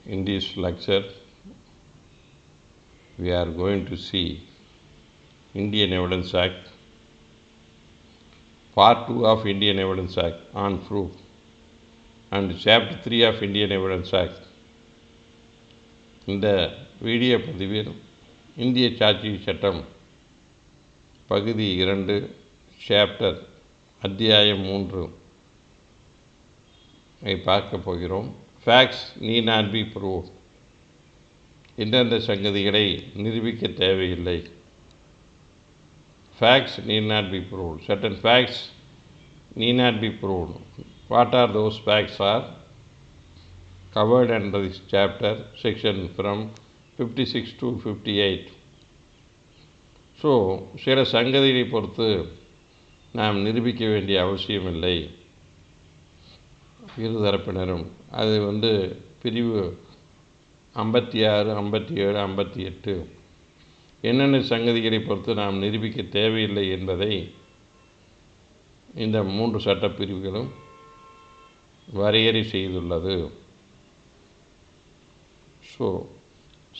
In this lecture, we are going to see Indian Evidence Act, Part 2 of Indian Evidence Act on proof, and Chapter 3 of Indian Evidence Act. இந்த video பதிவில் இந்திய சாட்சி சட்டம் பகுதி 2 chapter அத்தியாயம் 3 ஐ பார்க்க போகிறோம். Facts NEET not be proved. எந்தெந்த சங்கதிகளை நிரூபிக்க தேவையில்லை. Facts need not be proved. Certain facts need not be proved. What are those facts are covered under this chapter, section from 56 to 58. So சில சங்கதிகளை பொறுத்து நாம் நிரூபிக்க வேண்டிய அவசியமில்லை. இருதரப்பினரும் அது பிரிவு 56, 57, 58 என்னென்ன சங்கதிகளை பொறுத்து நாம் நிரூபிக்க தேவையில்லை என்பதை இந்த 3 சட்டப்பிரிவுகளும் வரையறை செய்துள்ளது. So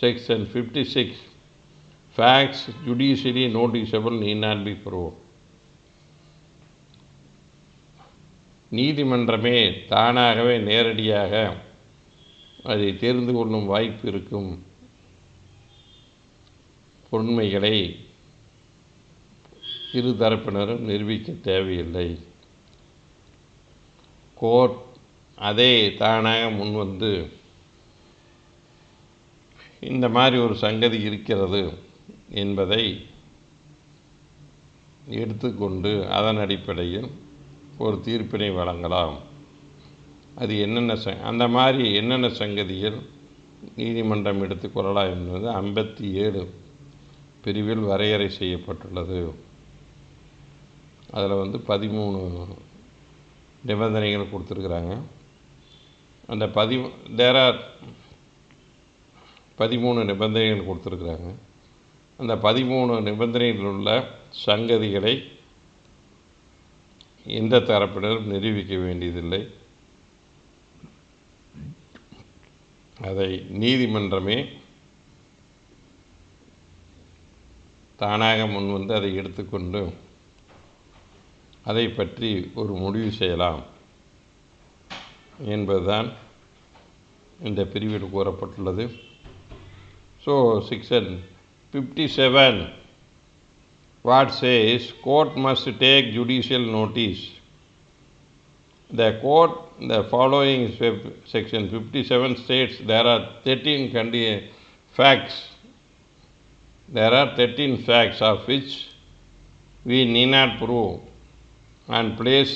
section 56 facts judicially noticeable need not be proved. நீதிமன்றமே தானாகவே நேரடியாக அதை தெரிந்து கொள்ளும் வாய்ப்பு இருக்கும் உண்மைகளை இருதரப்பினரும் நிரூபிக்க தேவையில்லை. கோர்ட் அதே தானாக முன்வந்து இந்த மாதிரி ஒரு சங்கதி இருக்கிறது என்பதை எடுத்துக்கொண்டு அதன் அடிப்படையில் ஒரு தீர்ப்பினை வழங்கலாம். அது அந்த மாதிரி என்னென்ன சங்கதிகள் நீதிமன்றம் எடுத்துக்கொள்ளலாம் என்பது 57 பிரிவில் வரையறை செய்யப்பட்டுள்ளது. அதில் 13 நிபந்தனைகள் கொடுத்துருக்குறாங்க. அந்த 13 நிபந்தனைகள் கொடுத்துருக்குறாங்க. அந்த 13 நிபந்தனைகளில் உள்ள சங்கதிகளை எந்த தரப்பினரும் நிரூபிக்க வேண்டியதில்லை. அதை நீதிமன்றமே தானாக முன்வந்து அதை எடுத்துக்கொண்டு அதை பற்றி ஒரு முடிவு செய்யலாம் என்பதுதான் இந்த பிரிவில் கூறப்பட்டுள்ளது. So section 57 what says court must take judicial notice. The court, the following section 57 states there are 13 facts. There are 13 facts of which we need not prove and place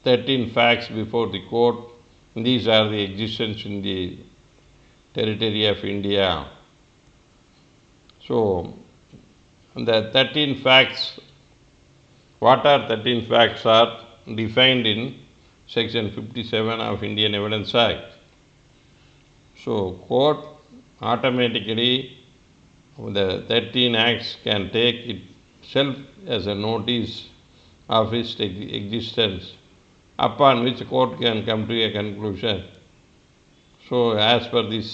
13 facts before the court. These are the existence in the territory of India. So the 13 facts, what are 13 facts are defined in section 57 of Indian Evidence Act. So court automatically the 13 acts can take itself as a notice of its existence, upon which court can come to a conclusion. So as per this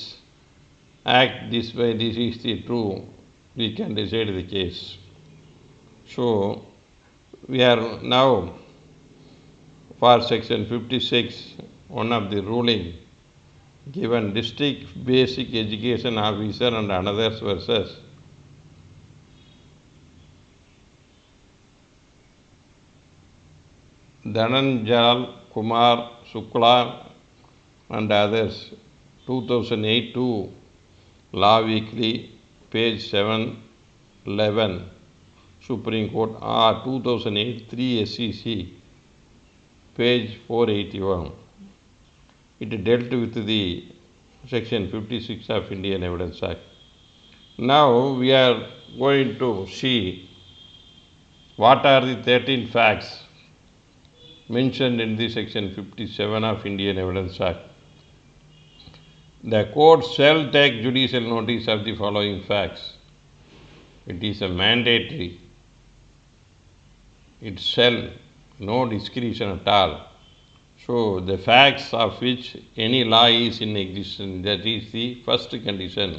act, this way this is the true, we can decide the case. So we are now for section 56, one of the ruling given district basic education officer and others versus Dhananjal Kumar Shukla and others, 2008-2 Law Weekly, page 711, Supreme Court, or 2008-3 SEC, page 481. It dealt with the section 56 of Indian Evidence Act. Now we are going to see what are the 13 facts mentioned in the section 57 of Indian Evidence Act. The court shall take judicial notice of the following facts. It is a mandatory. It shall, no discretion at all. So, the facts of which any law is in existence, that is the first condition.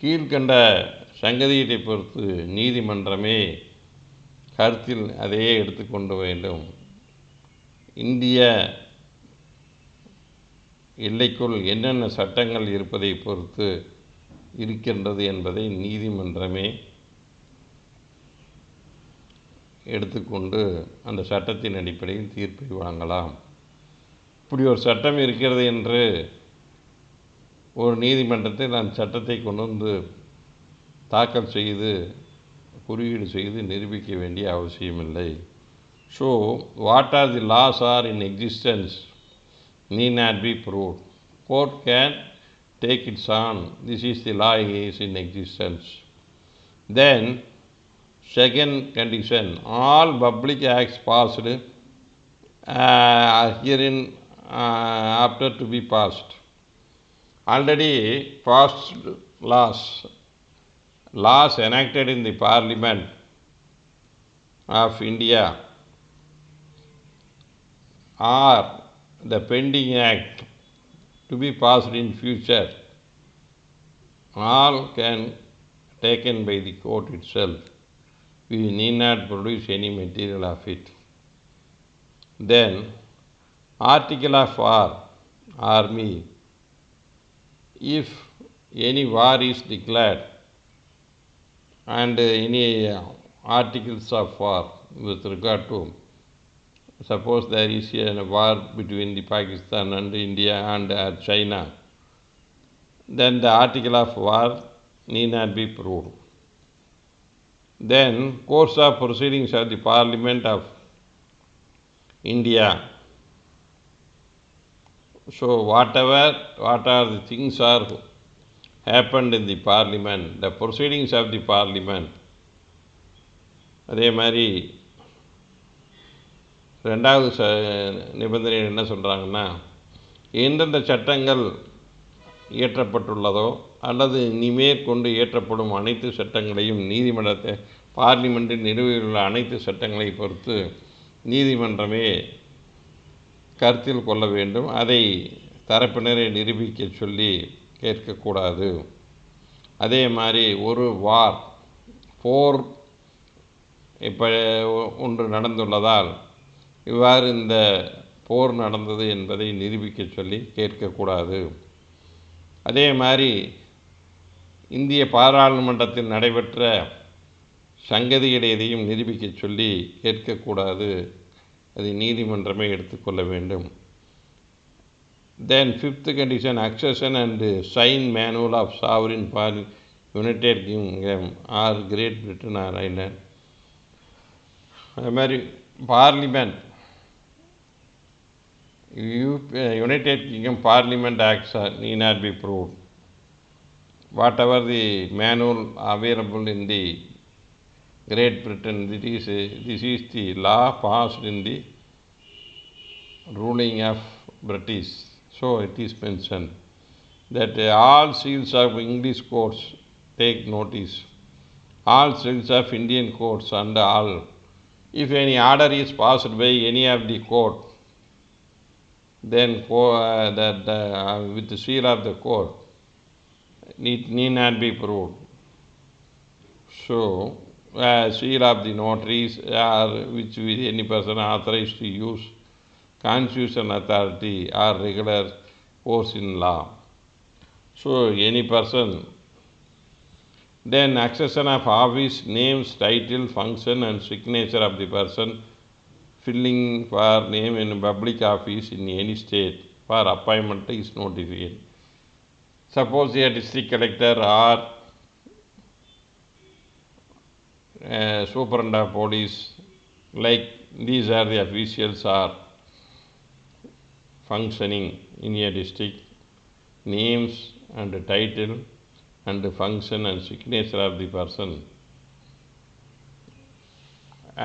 கீழ்கண்ட சங்கதியை பொறுத்து நீதிமன்றமே கருத்தில் அதையே எடுத்துக்கொண்டு வேண்டும். இந்திய எல்லைக்குள் என்னென்ன சட்டங்கள் இருப்பதை பொறுத்து இருக்கின்றது என்பதை நீதிமன்றமே எடுத்துக்கொண்டு அந்த சட்டத்தின் அடிப்படையில் தீர்ப்பை வழங்கலாம். இப்படி ஒரு சட்டம் இருக்கிறது என்று ஒரு நீதிமன்றத்தில் அந்த சட்டத்தை கொண்டு வந்து தாக்கல் செய்து குறியீடு செய்து நிரூபிக்க வேண்டிய அவசியமில்லை. So what are the laws are in existence need not be proved. Court can take its on, this is the law is in existence. Then second condition, all public acts passed herein after to be passed. Already passed laws enacted in the Parliament of India or the pending act to be passed in future, all can taken by the court itself. We need not produce any material of it. Then article of war, army, if any war is declared and any articles of war with regard to, suppose there is a war between the Pakistan and India and China, then the article of war need not be proved. Then course of proceedings of the Parliament of India. So what are the things are happened in the Parliament, the proceedings of the Parliament. அதே மாதிரி ரெண்டாவது நிபந்தனை என்ன சொல்கிறாங்கன்னா, எந்தெந்த சட்டங்கள் இயற்றப்பட்டுள்ளதோ அல்லது இனிமேற்கொண்டு இயற்றப்படும் அனைத்து சட்டங்களையும் நீதிமன்றத்தை பார்லிமெண்ட்டில் நிறுவியுள்ள அனைத்து சட்டங்களை பொறுத்து நீதிமன்றமே கருத்தில் கொள்ள வேண்டும். அதை தரப்பினரை நிரூபிக்க சொல்லி கேட்கக்கூடாது. அதே மாதிரி ஒரு போர் இப்போ ஒன்று நடந்துள்ளதால் இவ்வாறு இந்த போர் நடந்தது என்பதை நிரூபிக்க சொல்லி கேட்கக்கூடாது. அதே மாதிரி இந்திய பாராளுமன்றத்தில் நடைபெற்ற சங்கதிகளை எதையும் நிரூபிக்க சொல்லி கேட்கக்கூடாது. அதை நீதிமன்றமே எடுத்துக்கொள்ள வேண்டும். Then fifth condition, accession and sign manual of sovereign for United Kingdom or Great Britain or Ireland. அது மாதிரி parliament United Kingdom Parliament acts need not be proved. Whatever the manual available in the Great Britain, this is the law passed in the ruling of British. So it is mentioned that all seals of English courts take notice, all seals of Indian courts and all. If any order is passed by any of the court, then with the seal of the court, it need not be proved. So, seal of the notaries or which any person authorized to use constitutional authority or regular force in law. So, any person. Then accession of office, names, title, function and signature of the person filling for name in public office in any state for appointment is notified. Suppose a district collector or superintendent of police, like these are the officials are functioning in a district, names and title and the function and signature of the person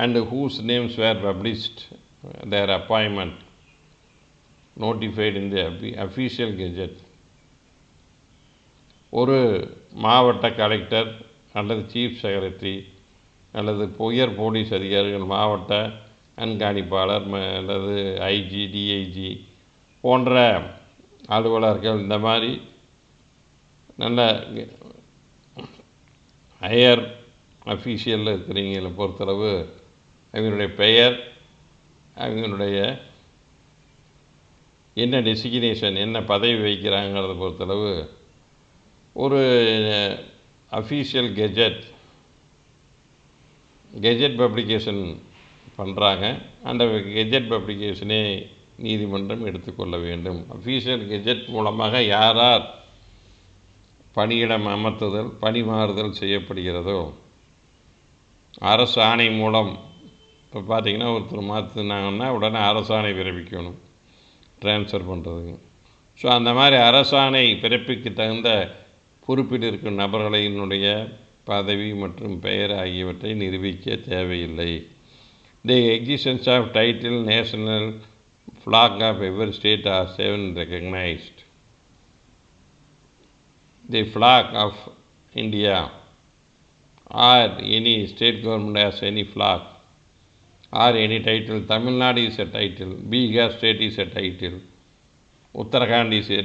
and whose names were published, their appointment notified in the official gazette. ஒரு மாவட்ட collector அல்லது chief secretary அல்லது உயர் police அதிகாரிகள் மாவட்ட கண்காணிப்பாளர் அல்லது IG, DIG போன்ற அலுவலர்கள், இந்த மாதிரி நல்ல ஹையர் அஃபீஷியலில் இருக்கிறவங்களை பொறுத்தளவு அவங்களுடைய பெயர், அவங்களுடைய என்ன டெசிக்னேஷன், என்ன பதவி வைக்கிறாங்கிறத பொறுத்தளவு ஒரு அஃபீஷியல் கெஜெட் பப்ளிகேஷன் பண்ணுறாங்க. அந்த கெஜெட் பப்ளிகேஷனை நீதிமன்றம் எடுத்துக்கொள்ள வேண்டும். அஃபீஷியல் கெஜெட் மூலமாக யார் யார் பணியிடம் அமர்த்துதல், பணி மாறுதல் செய்யப்படுகிறதோ, அரசாணை மூலம் இப்போ பார்த்திங்கன்னா ஒருத்தர் மாற்றினாங்கன்னா உடனே அரசாணை பிறப்பிக்கணும் ட்ரான்ஸ்ஃபர் பண்ணுறதுக்கு. ஸோ அந்த மாதிரி அரசாணை பிறப்பிக்கு தகுந்த பொறுப்பில் இருக்கும் நபர்களினுடைய பதவி மற்றும் பெயர் ஆகியவற்றை நிரூபிக்க தேவையில்லை. The existence of title, national flag of every state are seven recognized. The flag of India or any state government has any flag or any title. Tamil Nadu is a title, Bihar state is a title, Uttarakhand is a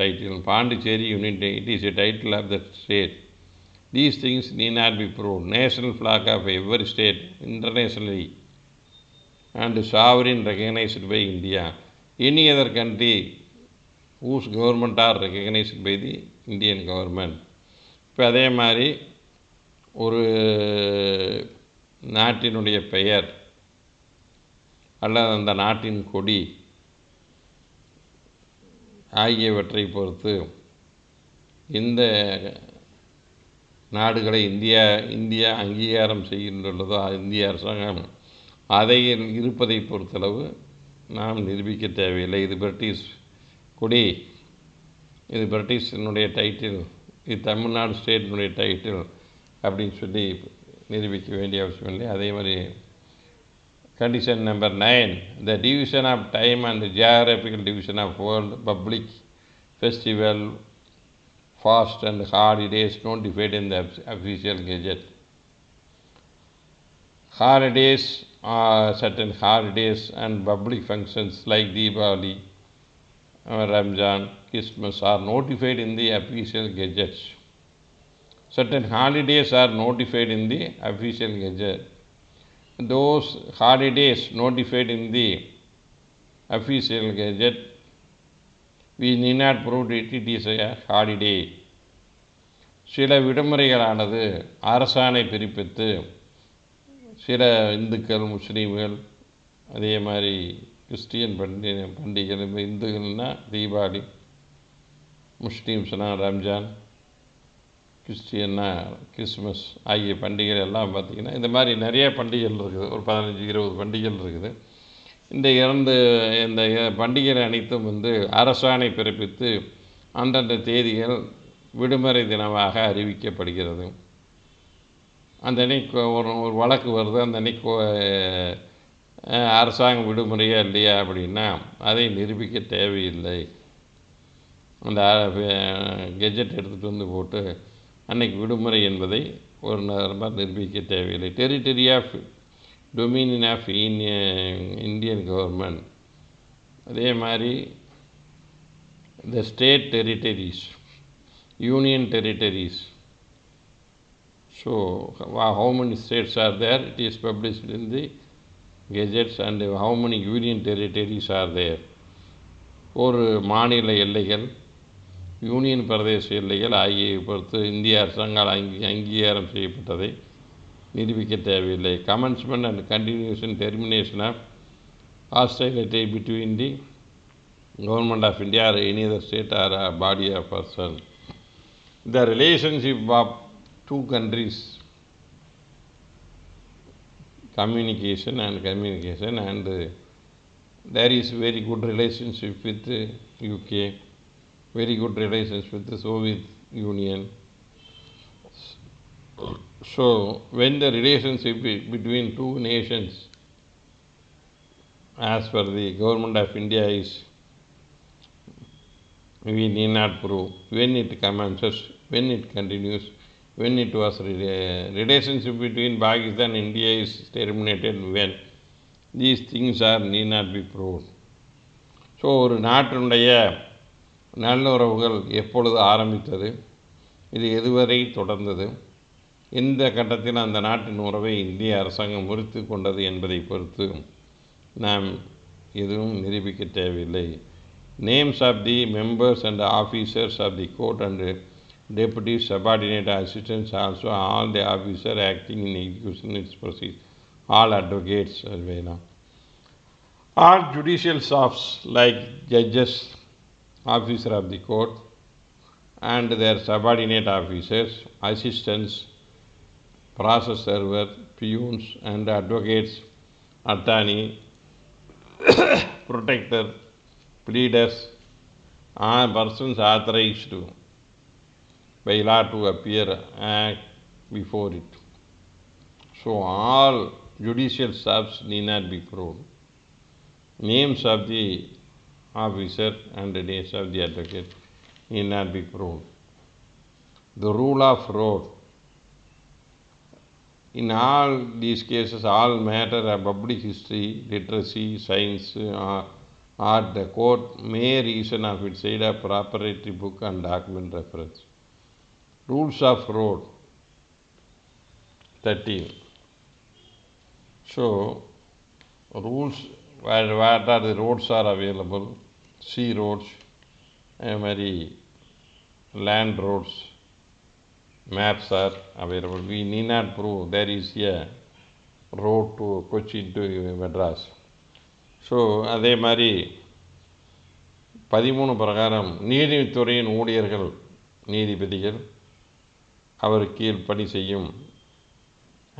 title, Pondicherry unit, it is a title of the state. These things need not be proved. National flag of every state internationally and sovereign recognized by India. Any other country whose government are recognized by the Indian government. இப்போ அதே மாதிரி ஒரு நாட்டினுடைய பெயர் அல்லது அந்த நாட்டின் கொடி ஆகியவற்றை பொறுத்து இந்த நாடுகளை இந்தியா அங்கீகாரம் செய்கின்றதோ இந்திய அரசாங்கம் அதை இருப்பதை பொறுத்தளவு நாம் நிரூபிக்க தேவையில்லை. இது பிரிட்டிஷ் கொடி, இது பிரிட்டிஷினுடைய டைட்டில், இது தமிழ்நாடு ஸ்டேட்டினுடைய டைட்டில் அப்படின்னு சொல்லி நிரூபிக்க வேண்டிய அவசியம் இல்லை. அதே மாதிரி condition number 9, the division of time and geographical division of world public festival, fast and holidays notified in the official gazette. Holidays are certain holidays and public functions like Diwali, Ramzan, Christmas are notified in the official gazettes. Certain holidays are notified in the official gazette. Those holidays notified in the official gazette, we need not prove it is a holiday. சில விடுமுறைகளானது அரசாணை பிறப்பித்து சில இந்துக்கள், முஸ்லீம்கள், அதே மாதிரி Christian பண்டிகைகள், இந்துக்கள்னால் Deepavali, முஸ்லீம்ஸ்னால் Ramzan, கிறிஸ்டியன்னா Christmas ஆகிய பண்டிகைகள் எல்லாம் பார்த்திங்கன்னா இந்த மாதிரி நிறைய பண்டிகைகள் இருக்குது. ஒரு 15-20 பண்டிகைகள் இருக்குது. இந்த பண்டிகைகள் அனைத்தும் அரசாணை பிறப்பித்து அந்தந்த தேதிகள் விடுமுறை தினமாக அறிவிக்கப்படுகிறது. அந்த அன்னைக்கு ஒரு வழக்கு வருது, அந்த அன்னைக்கு அரசாங்கம் விடுமுறையா இல்லையா அப்படின்னா அதை நிரூபிக்க தேவையில்லை. அந்த கெஜெட் எடுத்துகிட்டு போட்டு அன்னைக்கு விடுமுறை என்பதை ஒரு நபர் நிரூபிக்க தேவையில்லை. Territory of dominion of Indian government, அதே மாதிரி the state territories, union territories. So how many states are there? It is published in the gazettes. And how many union territories are there? ஒரு மாநில எல்லைகள், யூனியன் பிரதேச எல்லைகள் ஆகிய பொறுத்து இந்திய அரசாங்கால் அங்கீகாரம் செய்யப்பட்டதை நிரூபிக்க தேவையில்லை. Commencement and continuation termination of hostility between the government of India or any other state or a body of person. The relationship of two countries, communication, and there is very good relationship with UK, very good relations with the Soviet Union. So when the relationship between two nations as per the government of India is, we need not prove when it commences, when it continues, when it was relationship between Pakistan and India is terminated, when these things are need not be proved. So ஒரு நாட்டினுடைய நல்லுறவுகள் எப்பொழுது ஆரம்பித்தது, இது எதுவரை தொடர்ந்தது, எந்த கட்டத்தில் அந்த நாட்டின் உறவை இந்திய அரசாங்கம் முறித்து கொண்டது என்பதை பொறுத்து நாம் எதுவும் நிரூபிக்க தேவையில்லை. Names of the members and officers of the court and deputy subordinate assistants also all the officer acting in execution its proceeds, all advocates all judicial staffs like judges, officer of the court and their subordinate officers, assistants, process server, peons and advocates, attorney, protector, pleaders are persons authorized by law to appear act before it. So all judicial staffs need not be proved. Names of the officer and the names of the advocate need not be proved. The rule of road. In all these cases, all matter of public history, literacy, science, art, the court may reason of its side of proprietary book and document reference. Rules of road 13. So, rules, what are the roads are available? Sea roads, land roads, maps are available. We need not prove there is a road to Cochin to Madras. So அதே மாதிரி 13 பிரகாரம் நீதித்துறையின் ஊழியர்கள், நீதிபதிகள், அவர் கீழ் பணி செய்யும்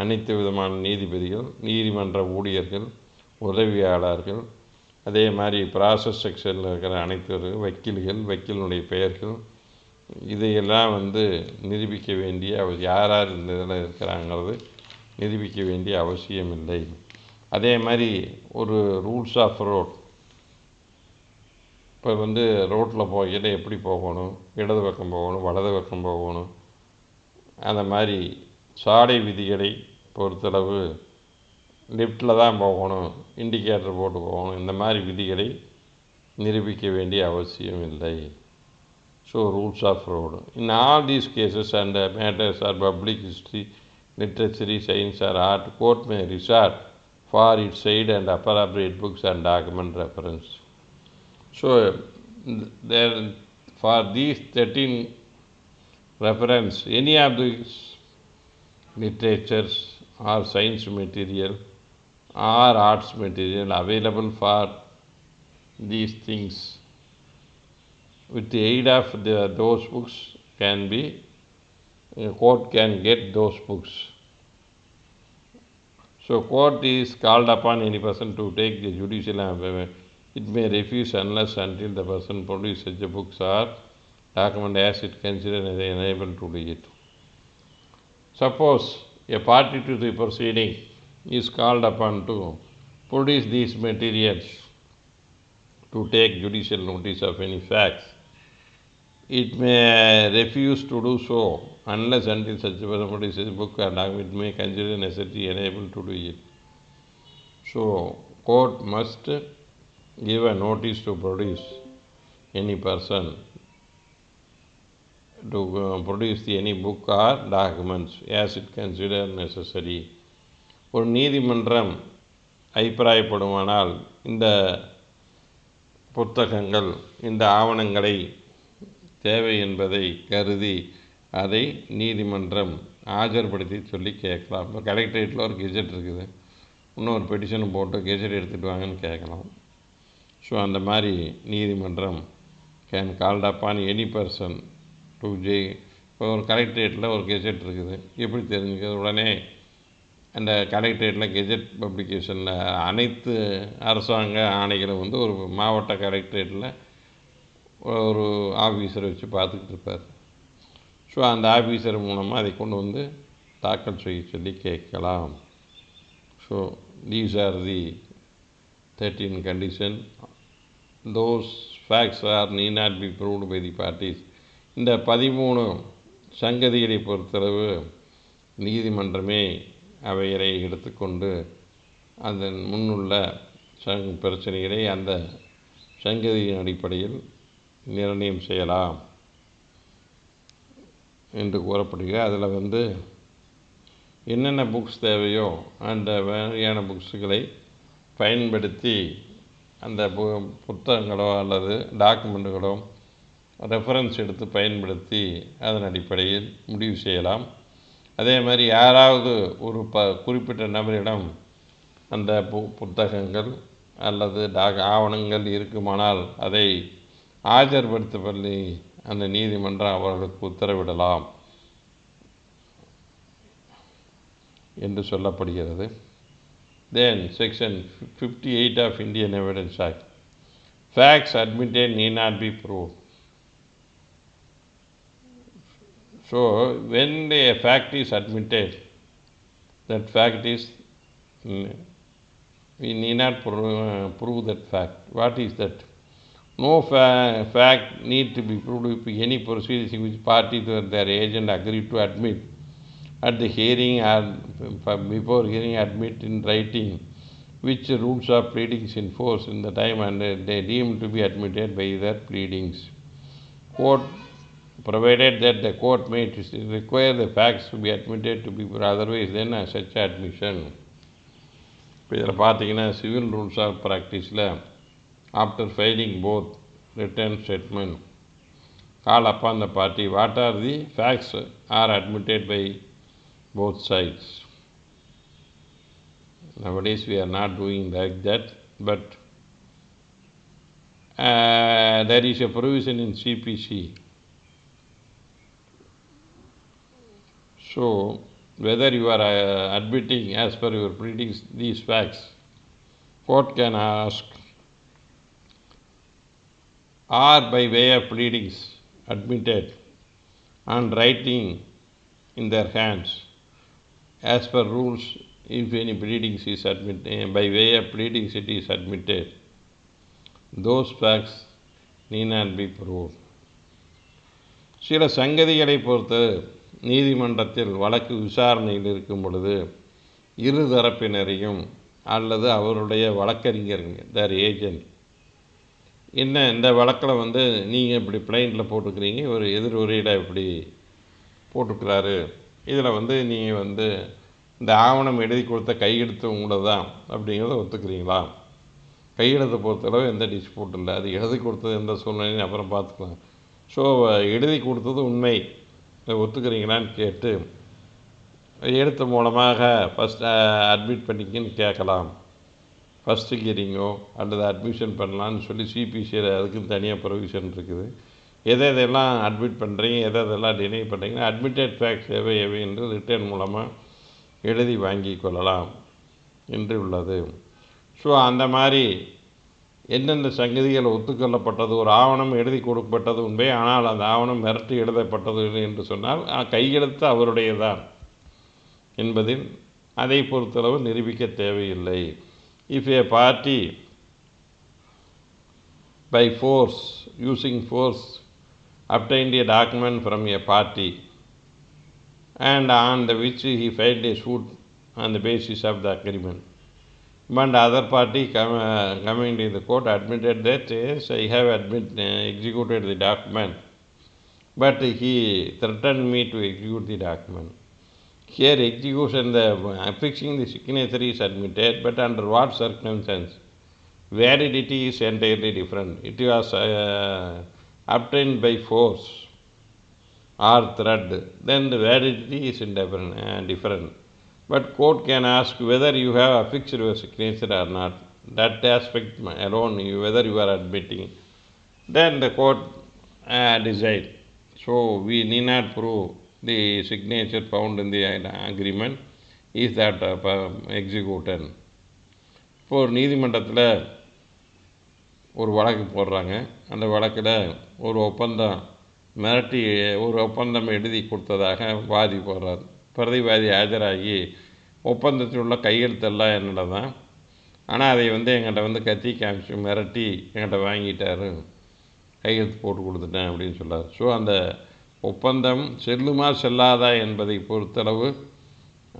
அனைத்து விதமான நீதிபதிகள், நீதிமன்ற ஊழியர்கள், உதவியாளர்கள், அதே மாதிரி ப்ராசஸ் செக்ஷனில் இருக்கிற அனைத்து வக்கீல்கள், வக்கீலுடைய பெயர்கள், இதையெல்லாம் நிரூபிக்க வேண்டிய யார் யார் இந்த இதில் இருக்கிறாங்கிறது நிரூபிக்க வேண்டிய அவசியமில்லை. அதே மாதிரி ஒரு ரூல்ஸ் ஆஃப் ரோட், இப்போ ரோட்டில் போகையில் எப்படி போகணும், இடது பக்கம் போகணும், வலது பக்கம் போகணும், அந்த மாதிரி சாலை விதிகளை பொறுத்தளவு லெஃப்டில் தான் போகணும், இண்டிகேட்டர் போட்டு போகணும், இந்த மாதிரி விதிகளை நிரூபிக்க வேண்டிய அவசியம் இல்லை. So rules of road in all these cases and matters are public history, literary, science or art, court may resort for its side and appropriate books and document reference. So there for these 13 reference, any of these literatures or science material or arts material available for these things, with the aid of those books can be, court can get those books. So court is called upon any person to take the judicial appointment. It may refuse unless until the person produces such a books or document as it considers as unable to do it. Suppose a party to the proceeding is called upon to produce these materials to take judicial notice of any facts. It may refuse to do so unless until such a person produces a book or document may consider necessary unable to do it. So, court must give a notice to produce any person to produce any book or documents as it consider necessary. ஒரு நீதிமன்றம் அபிப்பிராயப்படுமானால் இந்த புத்தகங்கள், இந்த ஆவணங்களை தேவை என்பதை கருதி அதை நீதிமன்றம் ஆஜர்படுத்தி சொல்லி கேட்கலாம். இப்போ கலெக்டரேட்டில் ஒரு கெஜெட் இருக்குது, இன்னொரு பெட்டிஷன் போட்டு கெஜெட் எடுத்துகிட்டு வாங்கன்னு கேட்கலாம். ஸோ அந்த மாதிரி நீதிமன்றம் can called upon any person to இப்போ ஒரு கலெக்டரேட்டில் ஒரு கெஜெட் இருக்குது, எப்படி தெரிஞ்சுக்கிறது? உடனே அந்த கலெக்டரேட்டில் கெஜெட் பப்ளிகேஷனில் அனைத்து அரசாங்க ஆணைகளும் ஒரு மாவட்ட கலெக்டரேட்டில் ஒரு ஆஃபீஸரை வச்சு பார்த்துக்கிட்டு இருப்பார். ஸோ அந்த ஆஃபீஸர் மூலமாக அதை கொண்டு தாக்கல் செய்ய சொல்லி கேட்கலாம். So these are the 13 condition. Those facts are need not be proved by the parties. இந்த 13 சங்கதிகளை பொறுத்தளவு நீதிமன்றமே அவைகளை எடுத்துக்கொண்டு அதன் முன்னுள்ள பிரச்சனைகளை அந்த சங்கதியின் அடிப்படையில் நிர்ணயம் செய்யலாம் என்று கூறப்படுகிறது. அதில் என்னென்ன புக்ஸ் தேவையோ அந்த வகையான புக்ஸுகளை பயன்படுத்தி அந்த புத்தகங்களோ அல்லது டாக்குமெண்ட்டுகளோ ரெஃபரன்ஸ் எடுத்து பயன்படுத்தி அதன் அடிப்படையில் முடிவு செய்யலாம். அதே மாதிரி யாராவது ஒரு குறிப்பிட்ட நபரிடம் அந்த புத்தகங்கள் அல்லது ஆவணங்கள் இருக்குமானால் அதை ஆஜர்படுத்தப்பள்ளி அந்த நீதிமன்றம் அவர்களுக்கு உத்தரவிடலாம் என்று சொல்லப்படுகிறது. Then Section 58 of Indian Evidence Act. Facts admitted need not be proved. So when a fact is admitted, that fact is, we need not prove that fact. What is that? No fact need to be proved if any proceedings in which parties or their agent agree to admit at the hearing or before hearing admit in writing which rules of pleadings in force in the time and they deemed to be admitted by their pleadings. Court, provided that the court may require the facts to be admitted to be otherwise then such admission. இப்போ இதில் பார்த்தீங்கன்னா civil rules of ப்ராக்டிஸில் after filing both return statement call upon the party what are the facts are admitted by both sides. Nowadays we are not doing like that, but there is a provision in CPC. So whether you are admitting as per your pleadings these facts, court can ask, or by way of pleadings admitted and writing in their hands. As per rules, if any pleadings is admitted, by way of pleadings it is admitted, those facts need not be proved. சில சங்கதிகளை பொறுத்து நீதிமன்றத்தில் வழக்கு விசாரணையில் இருக்கும் பொழுது இரு தரப்பினரையும் அல்லது அவருடைய வழக்கறிஞர்கள் their agent என்ன இந்த வழக்கில் நீங்கள் இப்படி பிளைனில் போட்டுக்கிறீங்க, ஒரு எதிர்வுரையில் இப்படி போட்டுக்கிறாரு, இதில் நீங்கள் இந்த ஆவணம் எழுதி கொடுத்த கையெழுத்து உங்களை தான் அப்படிங்கிறத ஒத்துக்கிறீங்களா? கையெழுத்தை பொறுத்தளவு எந்த டிஸ்பியூட் இல்லை, அது எழுதி கொடுத்தது எந்த சூழ்நிலையும் அப்புறம் பார்த்துக்கலாம். ஸோ எழுதி கொடுத்தது உண்மை, ஒத்துக்கிறீங்களான்னு கேட்டு எழுத்து மூலமாக ஃபஸ்ட் அட்மிட் பண்ணிக்கின்னு கேட்கலாம். ஃபஸ்ட்டு ஹியரிங்கோ அல்லது அட்மிஷன் பண்ணலான்னு சொல்லி சிபிசியில் அதுக்குன்னு தனியாக ப்ரொவிஷன் இருக்குது. எதெல்லாம் அட்மிட் பண்ணுறீங்க, எதெல்லாம் டினை பண்ணுறீங்கன்னா அட்மிட்டட் ஃபேக்ட்ஸ் எவை என்று ரிட்டர்ன் மூலமாக எழுதி வாங்கி கொள்ளலாம் என்று உள்ளது. ஸோ அந்த மாதிரி எந்தெந்த சங்கதிகள் ஒத்துக்கொள்ளப்பட்டது, ஒரு ஆவணம் எழுதி கொடுக்கப்பட்டது உண்மை, ஆனால் அந்த ஆவணம் மிரட்டி எழுதப்பட்டது என்று சொன்னால் கையெழுத்து அவருடையதான் என்பதில் அதை பொறுத்தளவு நிரூபிக்க தேவையில்லை. If a party by force, using force, obtained a document from a party and on which he filed a suit on the basis of the agreement. But the other party coming to the court admitted that yes, I have executed the document, but he threatened me to execute the document. Here execution, the affixing the signature is admitted, but under what circumstance? Validity is entirely different. It was obtained by force or threat, then the validity is different. But court can ask whether you have affixed your signature or not. That aspect alone, whether you are admitting, then the court decide. So we need not prove the signature found in the agreement is that executed. இப்போ ஒரு நீதிமன்றத்தில் ஒரு வழக்கு போடுறாங்க, அந்த வழக்கில் ஒரு ஒப்பந்தம் மிரட்டி ஒரு ஒப்பந்தம் எழுதி கொடுத்ததாக வாதி போடுறார். பிரதிவாதி ஆஜராகி ஒப்பந்தத்தில் உள்ள கையெழுத்தெல்லாம் என்னோட தான், ஆனால் அதை எங்கிட்ட கத்தி காமிச்சு மிரட்டி என்கிட்ட வாங்கிட்டாரு, கையெழுத்து போட்டு கொடுத்துட்டேன் அப்படின்னு சொல்லார். ஸோ அந்த ஒப்பந்தம் செல்லுமா செல்லாதா என்பதை பொறுத்தளவு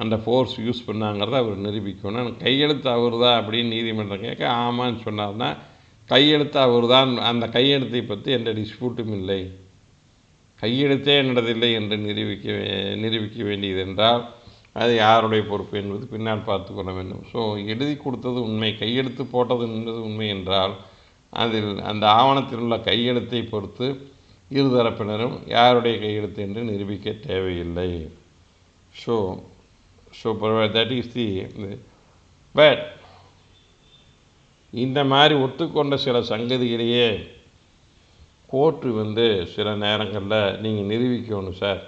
அந்த ஃபோர்ஸ் யூஸ் பண்ணாங்கிறத அவர் நிரூபிக்கணும். கையெழுத்து அவர் தான் அப்படின்னு நீதிமன்றம் கேட்க ஆமான்னு சொன்னார்னா கையெழுத்து அவர் தான், அந்த கையெழுத்தை பற்றி எந்த டிஸ்பியூட்டும் இல்லை, கையெழுத்தே என்னதில்லை என்று நிரூபிக்க வேண்டியது என்றால் அது யாருடைய பொறுப்பு என்பது பின்னால் பார்த்து கொள்ள வேண்டும். ஸோ எழுதி கொடுத்தது உண்மை, கையெழுத்து போட்டது என்பது உண்மை என்றால் அதில் அந்த ஆவணத்தில் உள்ள கையெழுத்தை பொறுத்து இருதரப்பினரும் யாருடைய கையெழுத்து என்று நிரூபிக்க தேவையில்லை. So that is the but இந்த மாதிரி ஒத்துக்கொண்ட சில சங்கதிகளையே கோர்ட்டு சில நேரங்களில் நீங்கள் நிரூபிக்கணும் சார்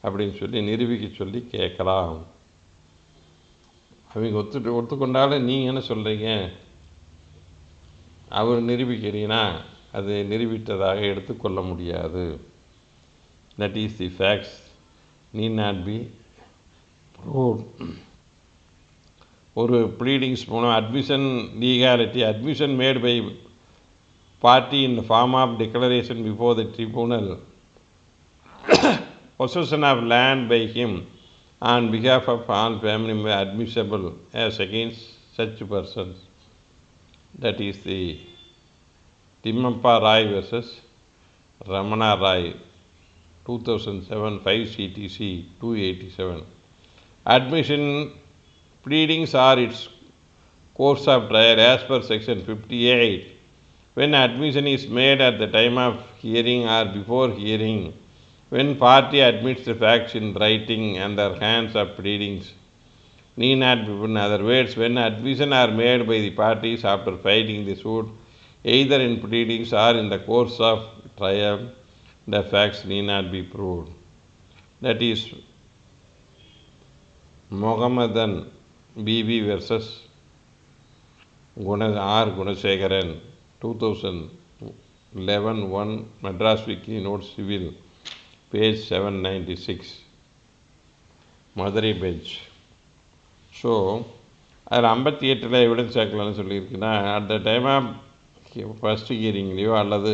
அப்படின்னு சொல்லி நிரூபிக்க சொல்லி கேட்கலாம். அவங்க ஒத்துக்கொண்டாலும் நீங்கள் என்ன சொல்கிறீங்க, அவர் நிரூபிக்கிறீங்கன்னா அது நிரூபித்ததாக எடுத்துக்கொள்ள முடியாது. That is the facts NEET not be proved. ஒரு ப்ளீடிங்ஸ் மூலம் admission made by party in the form of declaration before the tribunal, possession of land by him on behalf of all family members admissible as against such persons. That is the Timmappa Roy versus Ramana Roy, 2007, 5 CTC 287. Admission pleadings are its course of trial as per section 58. When admission is made at the time of hearing or before hearing, when party admits the facts in writing and their hands of pleadings need not be. In other words, when admission are made by the parties after filing the suit, either in pleadings or in the course of trial, the facts need not be proved. That is Mohammedan BB versus R. Gunasekharan, 2011, 1 Madras Weekly Notes Civil, page 796, Madurai bench. So அதில் 58 evidence ஆக்கலான்னு சொல்லியிருக்குன்னா, at the time of first ஹியரிங்லேயோ அல்லது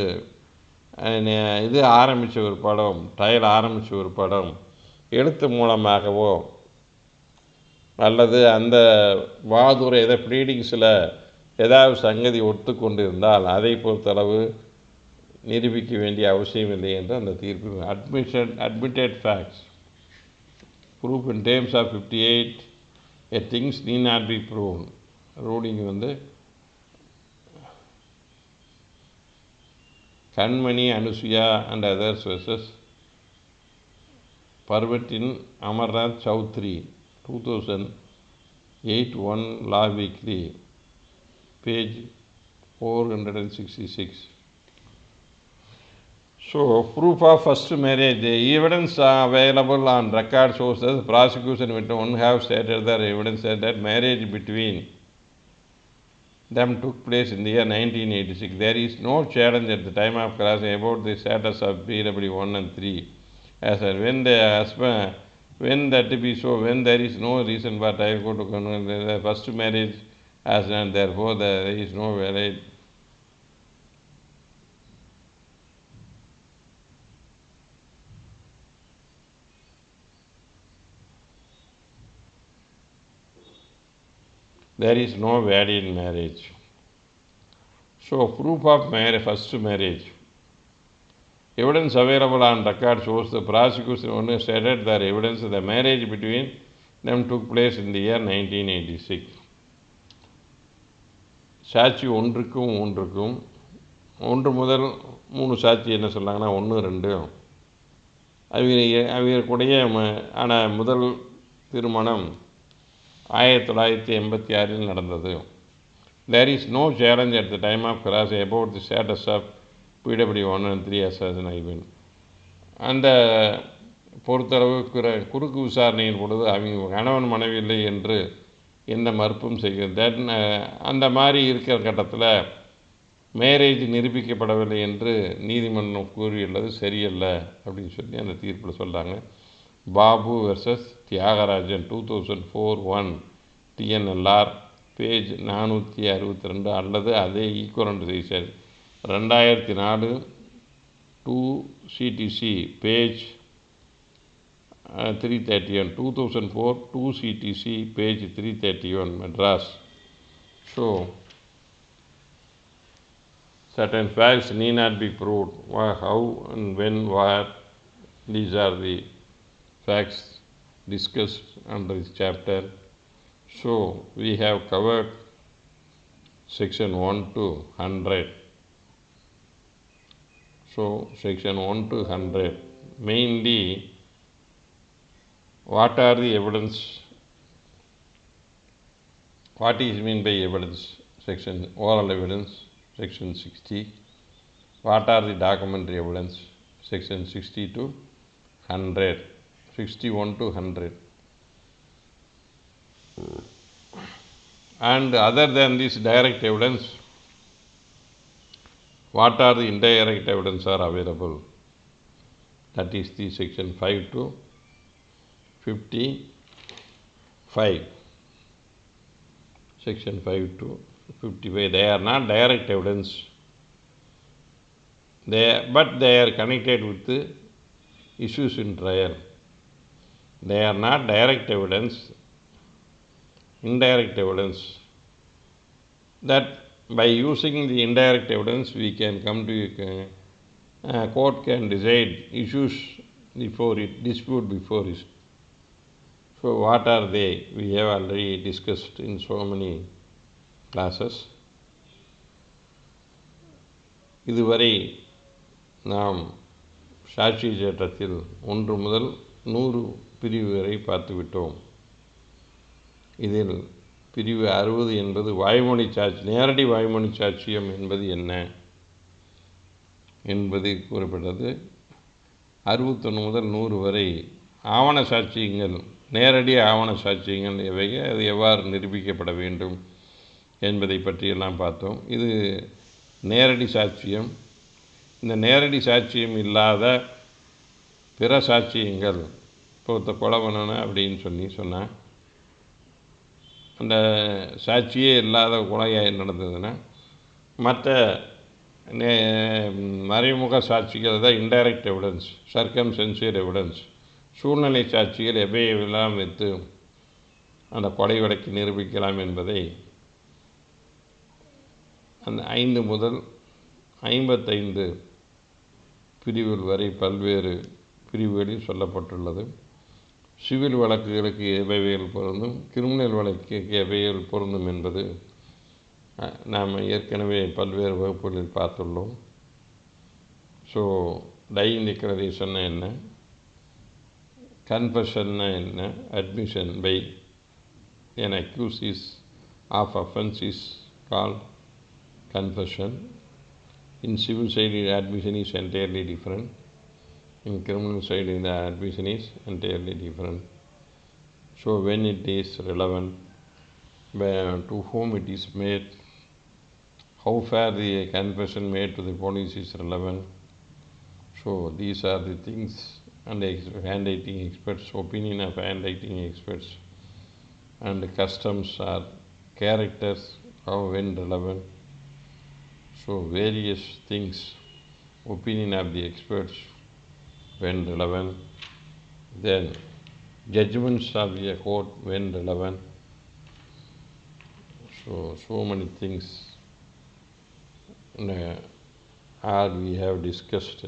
இது ஆரம்பித்த ஒரு படம், trial ஆரம்பித்த ஒரு படம் எழுத்து மூலமாகவோ அல்லது அந்த வாதுரை எதை ப்ளீடிங்ஸில் ஏதாவது சங்கதி ஒத்துக்கொண்டு இருந்தால் அதை பொறுத்தளவு நிரூபிக்க வேண்டிய அவசியம் இல்லை என்று அந்த தீர்ப்பு. Admitted facts proof in terms of 58 a things need not be proven. Ruling Kanmani Anusuya and others versus Parvatin Amarnath Chaudhary, 2008, 1 Law Weekly, page 466. So, proof of first marriage. The evidence available on record shows that the prosecution one have stated their evidence that marriage between them took place in the year 1986. There is no challenge at the time of crossing about the status of BW 1 and 3. As when the husband, when that be so, when there is no reason for trial court to condemn the first marriage as done, therefore there is no valid. There is no valid marriage. So, proof of first marriage. Evidence available on record shows the prosecution only stated that evidence of the marriage between them took place in the year 1986. சாட்சி ஒன்றுக்கும் 1 முதல் 3 சாட்சி என்ன சொன்னாங்கன்னா 1, 2 அவர்களுடைய ஆனால் முதல் திருமணம் 1986 நடந்தது. There is no challenge at the time of crossing about the status of PW 1 and 3 as an event. அந்த பொறுத்தளவு குறுக்கு விசாரணையின் பொழுது அவங்க கணவன் மனைவி இல்லை என்று எந்த மறுப்பும் செய்கிறது. அந்த மாதிரி இருக்கிற கட்டத்தில் மேரேஜ் நிரூபிக்கப்படவில்லை என்று நீதிமன்றம் கூறியுள்ளது சரியல்ல அப்படின்னு சொல்லி அந்த தீர்ப்பில் சொல்கிறாங்க. Babu versus Thiyagarajan, 2004, 1 TNLR, page 462, அல்லது அதே ஈக்குவலண்ட் சைஸ் 2004, 2 CTC, page 331, 2004, 2 CTC, page 331, Madras. So, certain facts need not be proved. How and when, where, these are the facts discussed under this chapter. So, we have covered section 1 to 100. So, section 1 to 100, mainly what are the evidence, what is meant by evidence, section oral evidence, section 60, what are the documentary evidence, section 60 to 100, 61 to 100. And other than this direct evidence, what are the indirect evidence are available? That is the section 5 to 55. Section 5 to 55. They are not direct evidence, but they are connected with the issues in trial. They are not direct evidence, indirect evidence. That by using the indirect evidence, we can come to a court can decide issues before it, dispute before it. So, what are they? We have already discussed in so many classes. இதுவரை நாம் சாட்சி சட்டத்தில் 1 முதல் 100 பிரிவு வரை பார்த்துவிட்டோம். இதில் பிரிவு 60 என்பது வாய்மொழி சாட்சி, நேரடி வாய்மொழி சாட்சியம் என்பது என்ன என்பது கூறப்பட்டது. 61 முதல் 100 வரை ஆவண சாட்சியங்கள், நேரடி ஆவண சாட்சியங்கள் எவை, அது எவ்வாறு நிரூபிக்கப்பட வேண்டும் என்பதை பற்றியெல்லாம் பார்த்தோம். இது நேரடி சாட்சியம். இந்த நேரடி சாட்சியம் இல்லாத பிற சாட்சியங்கள், இப்போ கொலை பண்ணணும் அப்படின்னு சொன்னால் அந்த சாட்சியே இல்லாத கொலையாக நடந்ததுன்னா மற்ற மறைமுக சாட்சிகள் தான் இன்டைரக்ட் எவிடன்ஸ், சர்க்கம்ஸ்டன்ஷியல் எவிடன்ஸ். சூழ்நிலை சாட்சிகள் எவையெல்லாம் வைத்து அந்த கொலை வழக்கை நிரூபிக்கலாம் என்பதை அந்த 5 முதல் 55 பிரிவுகள் வரை பல்வேறு பிரிவுகளில் சொல்லப்பட்டுள்ளது. சிவில் வழக்குகளுக்கு எவைகள் பொருந்தும், கிரிமினல் வழக்குக்கு எவைகள் பொருந்தும் என்பது நாம் ஏற்கனவே பல்வேறு வகுப்புகளில் பார்த்துள்ளோம். ஸோ டையிங் டிக்ளரேஷன்னா என்ன, கன்ஃபெஷன்னா என்ன, admission by an accused of offense is called confession. In civil side, admission is entirely different. In criminal side, the admission is entirely different. So when it is relevant, to whom it is made, how far the confession made to the police is relevant. So these are the things, and handwriting experts, opinion of handwriting experts, and customs or characters, how when relevant. So various things, opinion of the experts when relevant, then judgments of the court when relevant. So many things we have discussed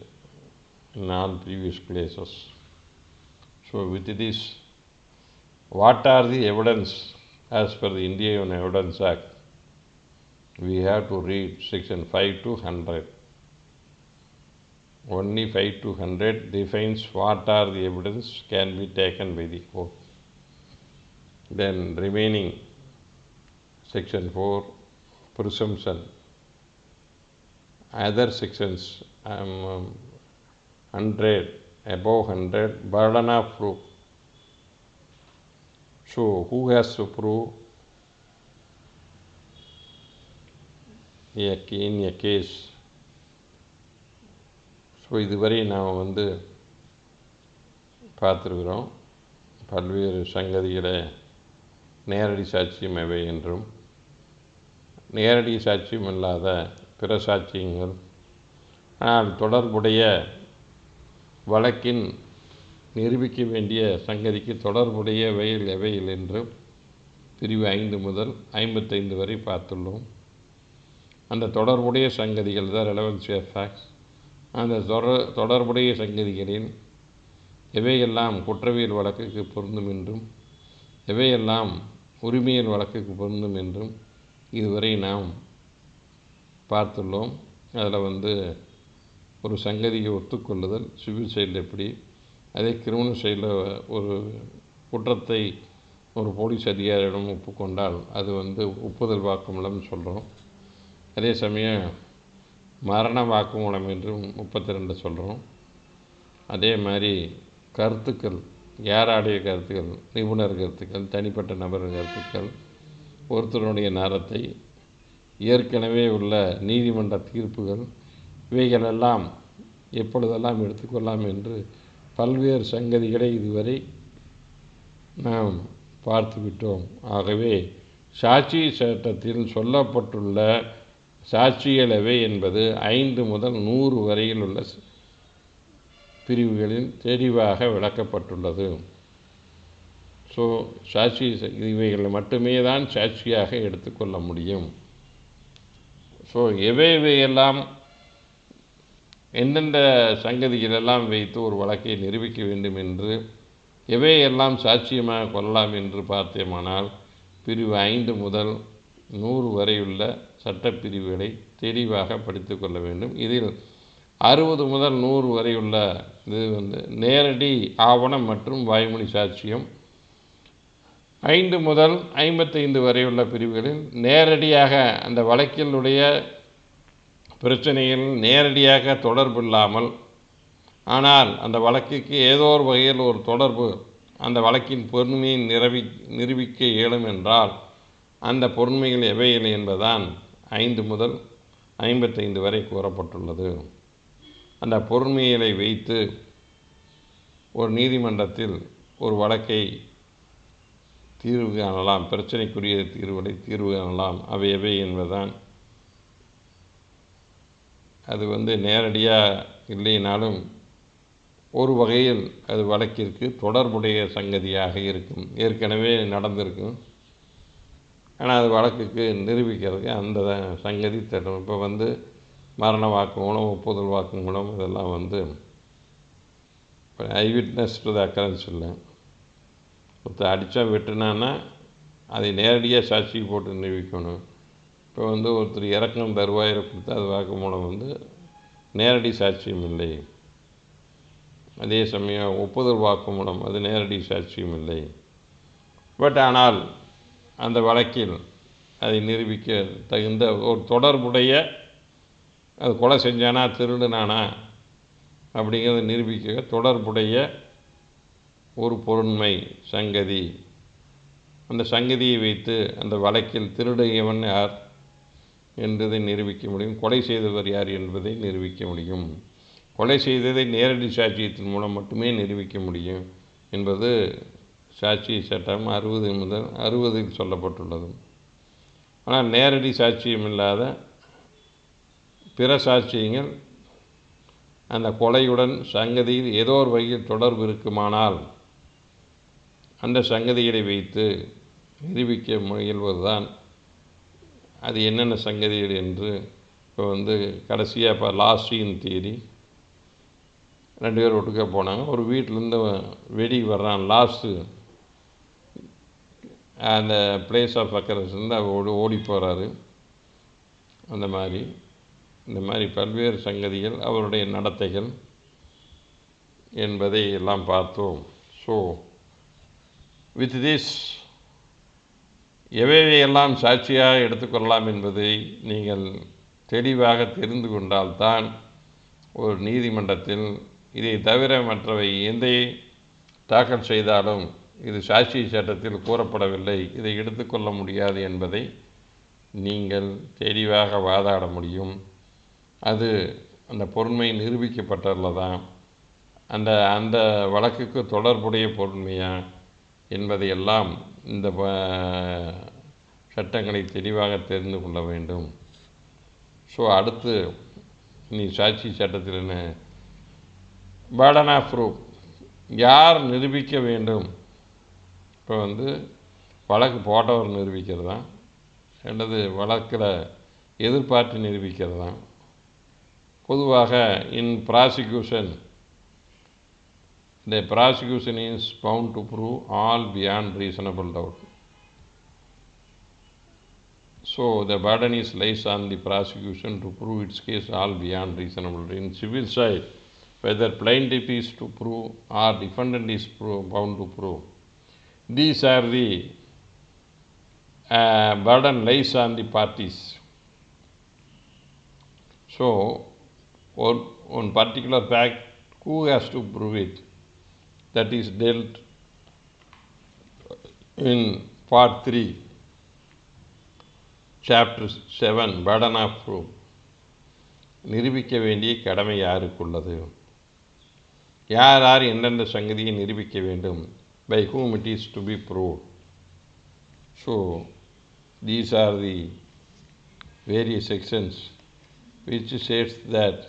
in all previous classes. So with this, what are the evidence as per the Indian Evidence Act? We have to read section 5 to 100. Only 5 to 100 defines what are the evidence can be taken by the court. Then remaining section 4, presumption. Other sections 100, above 100, burden of proof. So who has to prove in a case? So இதுவரை நாம் பார்த்துருக்குறோம் பல்வேறு சங்கதிகளை, நேரடி சாட்சியம் எவை என்றும், நேரடி சாட்சியம் இல்லாத பிற சாட்சியங்கள், ஆனால் தொடர்புடைய வழக்கின் நிரூபிக்க வேண்டிய சங்கதிக்கு தொடர்புடையவைகள் எவைகள் என்று பிரிவு 5 முதல் 55 வரை பார்த்துள்ளோம். அந்த தொடர்புடைய சங்கதிகள் தான் ரெலவன்சி ஆஃப் ஃபேக்ட்ஸ். அந்த தொடர்புடைய சங்கதிகளில் எவையெல்லாம் குற்றவியல் வழக்குக்கு பொருந்தும் என்றும் எவையெல்லாம் உரிமையல் வழக்குக்கு பொருந்தும் என்றும் இதுவரை நாம் பார்த்துள்ளோம். அதில் ஒரு சங்கதியை ஒத்துக்கொள்ளுதல் சிவில் சைடில் எப்படி, அதே கிரிமினல் சைடில் ஒரு குற்றத்தை ஒரு போலீஸ் அதிகாரியிடம் ஒப்புக்கொண்டால் அது ஒப்புதல் வாக்குமூலம்னு சொல்கிறோம். அதே சமயம் மரண வாக்குமூலம் என்றும் 32 சொல்கிறோம். அதே மாதிரி கருத்துக்கள், யாராடைய கருத்துக்கள், நிபுணர் கருத்துக்கள், தனிப்பட்ட நபர் கருத்துக்கள், ஒருத்தருடைய நேரத்தை, ஏற்கனவே உள்ள நீதிமன்ற தீர்ப்புகள், இவைகளெல்லாம் எப்பொழுதெல்லாம் எடுத்துக்கொள்ளலாம் என்று பல்வேறு சங்கதிகளை இதுவரை நாம் பார்த்துவிட்டோம். ஆகவே சாட்சி சட்டத்தில் சொல்லப்பட்டுள்ள சாட்சிகள் எவை என்பது 5 முதல் 100 வரையில் உள்ள பிரிவுகளில் தெளிவாக விளக்கப்பட்டுள்ளது. ஸோ சாட்சி இவைகளை மட்டுமே தான் சாட்சியாக எடுத்துக்கொள்ள முடியும். ஸோ எவையெல்லாம் எந்தெந்த சங்கதிகளெல்லாம் வைத்து ஒரு வழக்கை நிரூபிக்க வேண்டும் என்று எவையெல்லாம் சாட்சியமாக கொள்ளலாம் என்று பார்த்தோமானால் பிரிவு 5 முதல் 100 வரையுள்ள சட்டப்பிரிவுகளை தெளிவாக படித்து கொள்ள வேண்டும். இதில் 60 முதல் 100 வரையுள்ள இது நேரடி ஆவணம் மற்றும் வாய்மொழி சாட்சியம். 5 முதல் 55 வரையுள்ள பிரிவுகளில் நேரடியாக அந்த வழக்கினுடைய பிரச்சனையில் நேரடியாக தொடர்பு இல்லாமல், ஆனால் அந்த வழக்குக்கு ஏதோ ஒரு வகையில் ஒரு தொடர்பு அந்த வழக்கின் பொறுமையை நிரூபிக்க இயலும் என்றால் அந்த பொறுமைகள் எவைகள் என்பதுதான் 5 முதல் 55 வரை கூறப்பட்டுள்ளது. அந்த பொறுமைகளை வைத்து ஒரு நீதிமன்றத்தில் ஒரு வழக்கை தீர்வு காணலாம், பிரச்சனைக்குரிய தீர்வுகளை தீர்வு காணலாம். அவை எவை என்பதுதான். அது நேரடியாக இல்லைனாலும் ஒரு வகையில் அது வழக்கிற்கு தொடர்புடைய சங்கதியாக இருக்கும், ஏற்கனவே நடந்திருக்கும். ஆனால் அது வழக்குக்கு நிரூபிக்கிறதுக்கு அந்த சங்கதி தரும். இப்போ மரண வாக்குமூலம், ஒப்புதல் வாக்குமூலம் இதெல்லாம் இப்போ ஐ விட்னஸ் டு த அக்கரன்ஸ் இல்லை. ஒருத்தர் அடித்தா வெட்டுனான்னா அதை நேரடியாக சாட்சி போட்டு நிரூபிக்கணும். இப்போ ஒருத்தர் இறக்கம் தருவாயில் கொடுத்தா அது வாக்குமூலம் நேரடி சாட்சியம் இல்லை. அதே சமயம் ஒப்புதல் வாக்குமூலம் அது நேரடி சாட்சியம் இல்லை. ஆனால் அந்த வழக்கில் அதை நிரூபிக்க தகுந்த ஒரு தொடர்புடைய, அது கொலை செஞ்சானா திருடுனானா அப்படிங்கிறத நிரூபிக்க தொடர்புடைய ஒரு பொருண்மை சங்கதி, அந்த சங்கதியை வைத்து அந்த வழக்கில் திருடியவன் யார் என்பதை நிரூபிக்க முடியும், கொலை செய்தவர் யார் என்பதை நிரூபிக்க முடியும். கொலை செய்ததை நேரடி சாட்சியத்தின் மூலம் மட்டுமே நிரூபிக்க முடியும் என்பது சாட்சி சட்டம் 60 முதல் 60 சொல்லப்பட்டுள்ளது. ஆனால் நேரடி சாட்சியம் இல்லாத பிற சாட்சியங்கள் அந்த கொலையுடன் சங்கதியில் ஏதோ ஒரு வகையில் தொடர்பு இருக்குமானால் அந்த சங்கதிகளை வைத்து நிரூபிக்க முயல்வதுதான். அது என்னென்ன சங்கதிகள் என்று இப்போ கடைசியாக இப்போ லாஸ்ட் சீன் தியரி, 2 பேர் ஒட்டுக்க போனாங்க, ஒரு வீட்டிலேருந்து வெடி வர்றான், லாஸ்ட்டு அந்த பிளேஸ் ஆஃப் அக்கரன்ஸ்லேருந்து அவர் ஓடி போகிறாரு. அந்த மாதிரி இந்த மாதிரி பல்வேறு சங்கதிகள், அவருடைய நடத்தைகள் என்பதை எல்லாம் பார்த்தோம். ஸோ வித் திஸ் எவையெல்லாம் சாட்சியாக எடுத்துக்கொள்ளலாம் என்பதை நீங்கள் தெளிவாக தெரிந்து கொண்டால்தான் ஒரு நீதிமன்றத்தில் இதை தவிர மற்றவை எந்த தாக்கல் செய்தாலும் இது சாட்சி சட்டத்தில் கூறப்படவில்லை, இதை எடுத்துக்கொள்ள முடியாது என்பதை நீங்கள் தெளிவாக வாதாட முடியும். அது அந்த பொருண்மை நிரூபிக்கப்பட்டுள்ளதான், அந்த அந்த வழக்குக்கு தொடர்புடைய பொருண்மையா என்பதையெல்லாம் இந்த சட்டங்களை தெளிவாக தெரிந்து கொள்ள வேண்டும். ஸோ அடுத்து நீ சாட்சி சட்டத்தில் என்ன, பேர்டன் ஆஃப் ப்ரூஃப் யார் நிரூபிக்க வேண்டும்? இப்போ வழக்கு போட்டவர் நிரூபிக்கிறதா, அல்லது வழக்கில் எதிர்பார்த்து நிரூபிக்கிறதா? பொதுவாக இன் prosecution the prosecution is bound to prove all beyond reasonable doubt. So the burden lies on the prosecution to prove its case all beyond reasonable doubt. In civil side, whether plaintiff is to prove or defendant is bound to prove, these are the burden lies on the parties. So one particular fact, who has to prove it? That is dealt in part 3, chapter 7, burden of proof. நிரூபிக்க வேண்டிய கடமை யாருக்குள்ளது? யார் யார் எந்தெந்த சங்கதியை நிரூபிக்க வேண்டும்? By whom it is to be proved. So these are the various sections which says that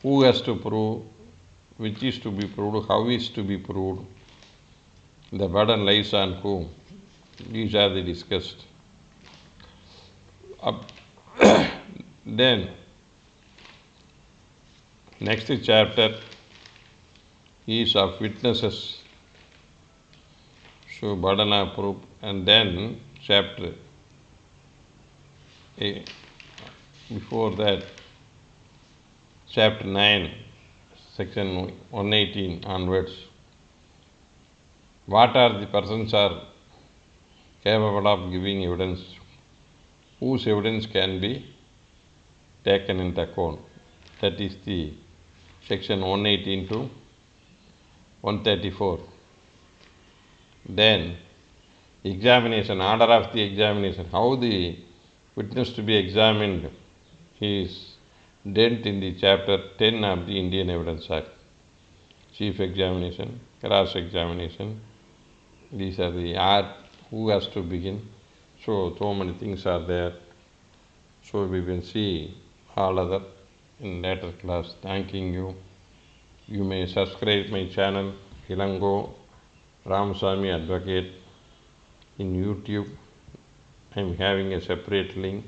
who has to prove, which is to be proved, how is to be proved, the burden lies on whom. These are the discussed. Then next chapter is of witnesses, so burden of proof. And then chapter before that, chapter 9, section 118 onwards, what are the persons are capable of giving evidence, whose evidence can be taken into account. That is the section 118 to 134. Then examination, order of the examination, how the witness to be examined is dealt in the chapter 10 of the Indian Evidence Act. Chief examination, cross examination, these are the art, who has to begin. So many things are there. So we will see all other in later class. Thanking you. You may subscribe my channel Ilango Ramasamy Advocate in YouTube. I am having a separate link.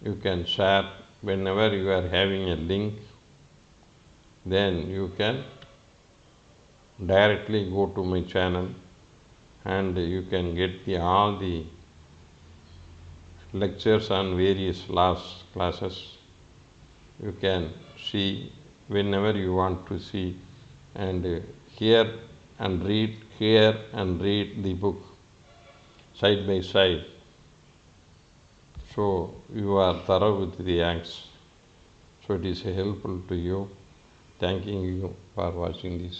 You can share whenever you are having a link, then you can directly go to my channel and you can get all the lectures on various laws classes. You can see whenever you want to see, and hear and read the book side by side. So you are thorough with the acts. So it is helpful to you. Thanking you for watching this.